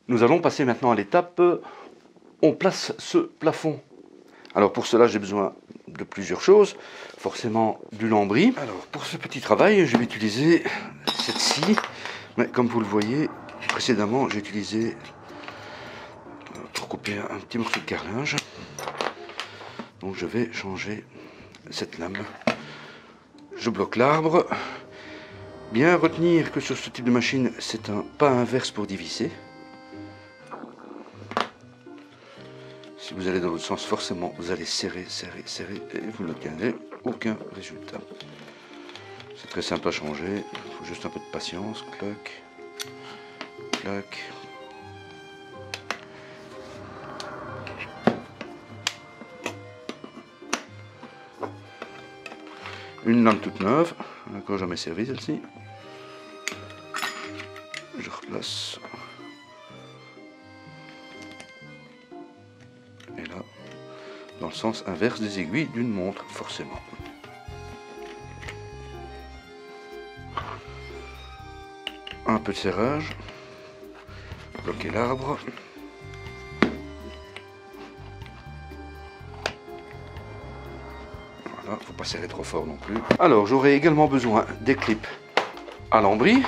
Nous allons passer maintenant à l'étape, on place ce plafond. Alors pour cela, j'ai besoin de plusieurs choses, forcément du lambris. Alors pour ce petit travail, je vais utiliser cette scie, mais comme vous le voyez, précédemment, j'ai utilisé pour couper un petit morceau de carrelage. Donc je vais changer cette lame. Je bloque l'arbre. Bien retenir que sur ce type de machine, c'est un pas inverse pour dévisser. Si vous allez dans l'autre sens, forcément, vous allez serrer, serrer, serrer, et vous n'obtiendrez aucun résultat. C'est très simple à changer, il faut juste un peu de patience. Clac, clac. Une lame toute neuve, encore jamais servie celle-ci. Je replace. Et là, dans le sens inverse des aiguilles d'une montre, forcément. Un peu de serrage. Bloquer l'arbre. Voilà, faut pas serrer trop fort non plus. Alors, j'aurai également besoin des clips à lambris,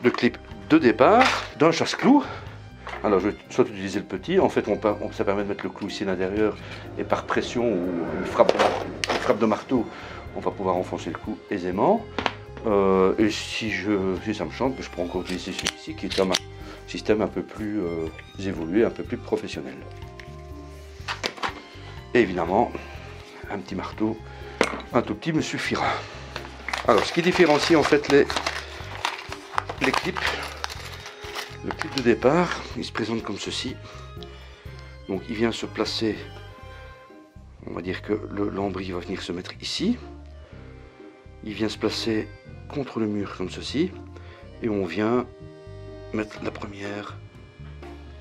de clips de départ, d'un chasse-clou. Alors je vais soit utiliser le petit, en fait ça permet de mettre le clou ici à l'intérieur et par pression ou une frappe de marteau, on va pouvoir enfoncer le clou aisément. Et si ça me chante, je peux encore utiliser celui-ci qui est un système un peu plus évolué, un peu plus professionnel. Et évidemment, un petit marteau, un tout petit me suffira. Alors ce qui différencie en fait les clips. Le clip de départ, il se présente comme ceci. Donc il vient se placer, on va dire que le lambris va venir se mettre ici. Il vient se placer contre le mur comme ceci. Et on vient mettre la première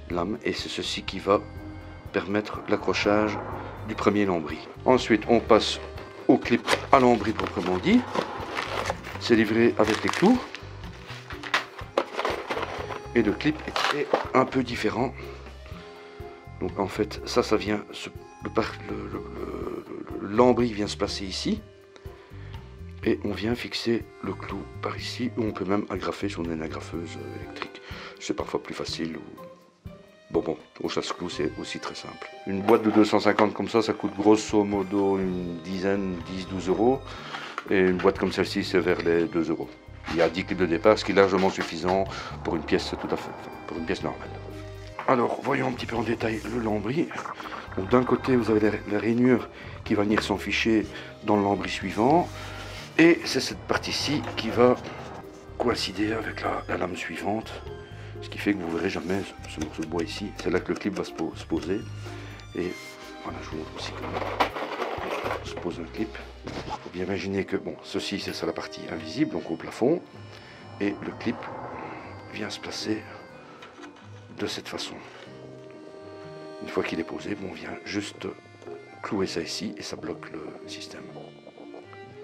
lame. Et c'est ceci qui va permettre l'accrochage du premier lambris. Ensuite on passe au clip à lambris proprement dit. C'est livré avec les clous. Et le clip est un peu différent. Donc en fait ça vient le lambris vient se placer ici et on vient fixer le clou par ici, ou on peut même agrafer sur une agrafeuse électrique, c'est parfois plus facile. Bon, au chasse-clou c'est aussi très simple. Une boîte de 250 comme ça coûte grosso modo une dizaine, 10-12 euros, et une boîte comme celle-ci c'est vers les 2 euros. Il y a 10 clips de départ, ce qui est largement suffisant pour une pièce tout à fait, pour une pièce normale. Alors, voyons un petit peu en détail le lambris. Donc d'un côté, vous avez la rainure qui va venir s'enficher dans le lambris suivant. Et c'est cette partie-ci qui va coïncider avec la lame suivante. Ce qui fait que vous ne verrez jamais ce morceau de bois ici. C'est là que le clip va se poser. Et voilà, je vous montre aussi comment se pose un clip. Il faut bien imaginer que, bon, ceci c'est la partie invisible, donc au plafond, et le clip vient se placer de cette façon. Une fois qu'il est posé, on vient juste clouer ça ici et ça bloque le système.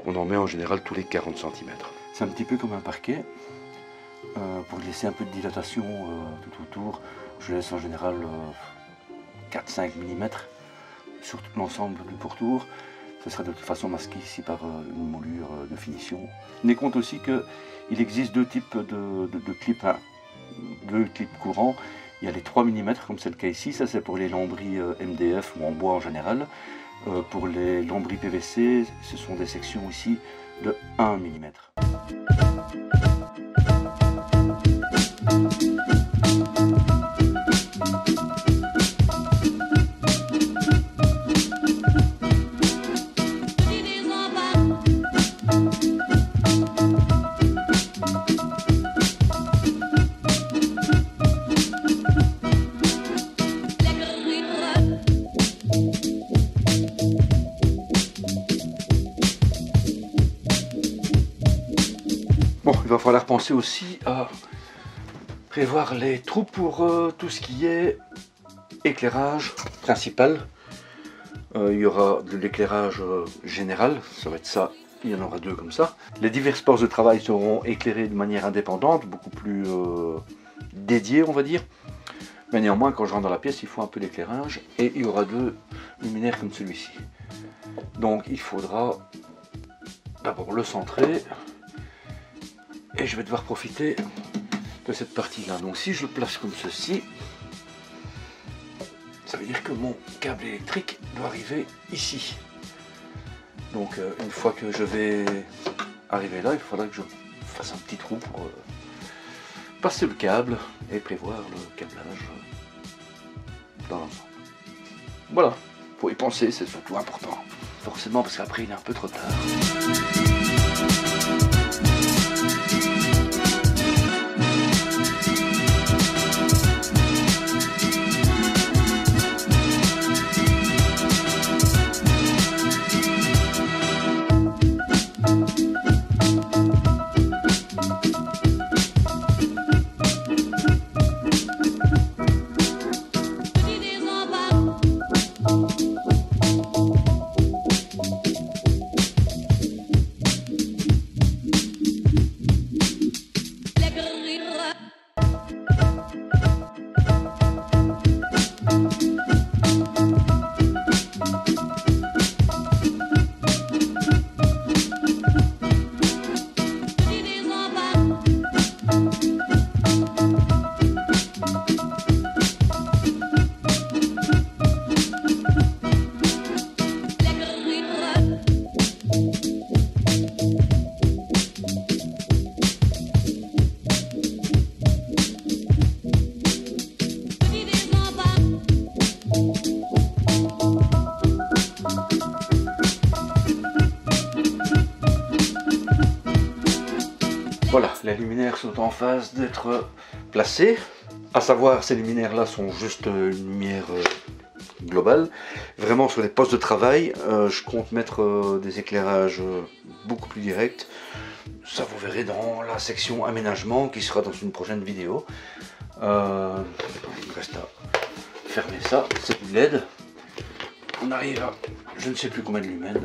On en met en général tous les 40 cm. C'est un petit peu comme un parquet. Pour laisser un peu de dilatation tout autour, je laisse en général 4-5 mm sur tout l'ensemble du pourtour. Ce sera de toute façon masqué ici par une moulure de finition. Tenez compte aussi qu'il existe deux types de clips, deux clips courants. Il y a les 3 mm comme c'est le cas ici, ça c'est pour les lambris MDF ou en bois en général. Pour les lambris PVC, ce sont des sections ici de 1 mm. Bon, il va falloir penser aussi à prévoir les trous pour tout ce qui est éclairage principal. Il y aura de l'éclairage général, ça va être ça, il y en aura 2 comme ça. Les divers postes de travail seront éclairés de manière indépendante, beaucoup plus dédiés on va dire. Mais néanmoins, quand je rentre dans la pièce, il faut un peu d'éclairage et il y aura 2 luminaires comme celui-ci. Donc il faudra d'abord le centrer et je vais devoir profiter de cette partie-là. Donc si je le place comme ceci, ça veut dire que mon câble électrique doit arriver ici. Donc une fois que je vais arriver là, il faudra que je fasse un petit trou pour passer le câble et prévoir le câblage dans l'ensemble. Voilà, faut y penser, c'est surtout important. Forcément parce qu'après il est un peu trop tard. Voilà, les luminaires sont en phase d'être placés. À savoir, ces luminaires-là sont juste une lumière globale. Vraiment, sur les postes de travail, je compte mettre des éclairages beaucoup plus directs. Ça, vous verrez dans la section aménagement qui sera dans une prochaine vidéo. Il me reste à fermer ça, c'est du LED. On arrive à je ne sais plus combien de lumens.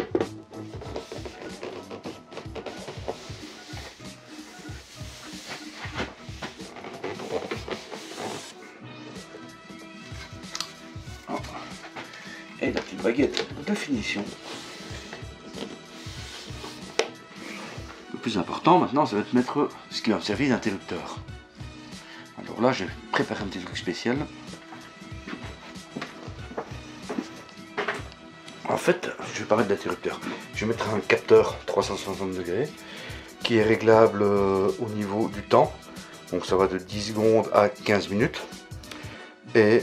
Et la petite baguette de finition. Le plus important maintenant, ça va être mettre ce qui va me servir d'interrupteur. Alors là, j'ai préparé un petit truc spécial. En fait, je vais pas mettre d'interrupteur. Je vais mettre un capteur 360 degrés qui est réglable au niveau du temps. Donc ça va de 10 secondes à 15 minutes. Et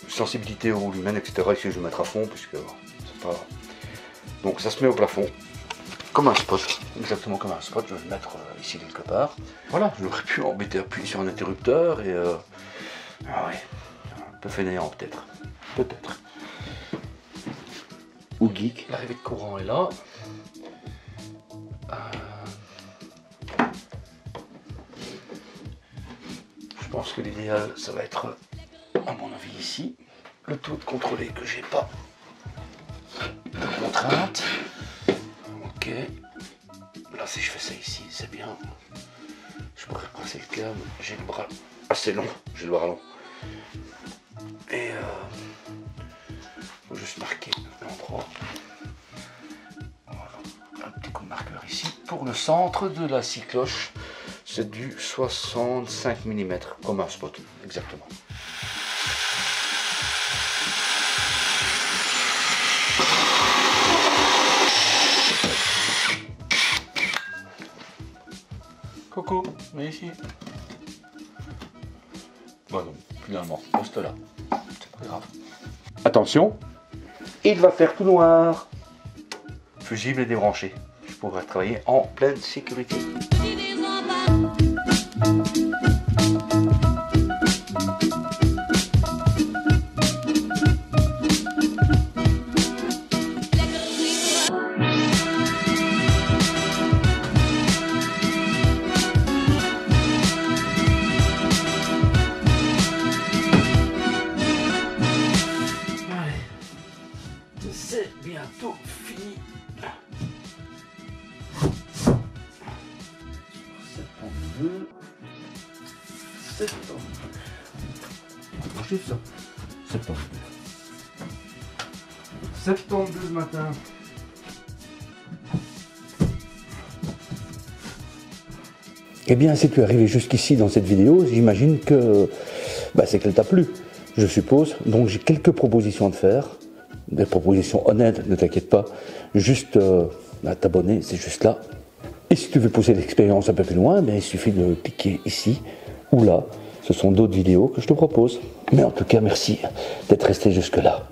sensibilité au lumen, etc. Ici je vais mettre à fond puisque c'est pas... Donc ça se met au plafond comme un spot, exactement comme un spot. Je vais le mettre ici quelque part. Voilà, j'aurais pu embêter appuyer sur un interrupteur et ah ouais, un peu fainéant peut-être, ou geek. L'arrivée de courant est là. Je pense que l'idéal ça va être, à mon avis, ici. Le tout de contrôler que j'ai pas de contrainte. Ok. Là, si je fais ça ici, c'est bien. Je pourrais passer le câble. J'ai le bras assez long. J'ai le bras long. Et faut juste marquer l'endroit. Voilà. Un petit coup de marqueur ici. Pour le centre de la scie cloche, c'est du 65 mm, comme un spot, exactement. Coucou, viens ici. Bon, donc, finalement, poste là. C'est pas grave. Attention, il va faire tout noir. Fusible et débranché. Je pourrai travailler en pleine sécurité. C'est bientôt fini. Sur cette pente bleue. couché ça. 72 le matin. Eh bien, si tu es arrivé jusqu'ici dans cette vidéo, j'imagine que c'est qu'elle t'a plu, je suppose. Donc j'ai quelques propositions à te faire, des propositions honnêtes, ne t'inquiète pas. Juste t'abonner, c'est juste là. Et si tu veux pousser l'expérience un peu plus loin, il suffit de cliquer ici ou là. Ce sont d'autres vidéos que je te propose. Mais en tout cas, merci d'être resté jusque-là.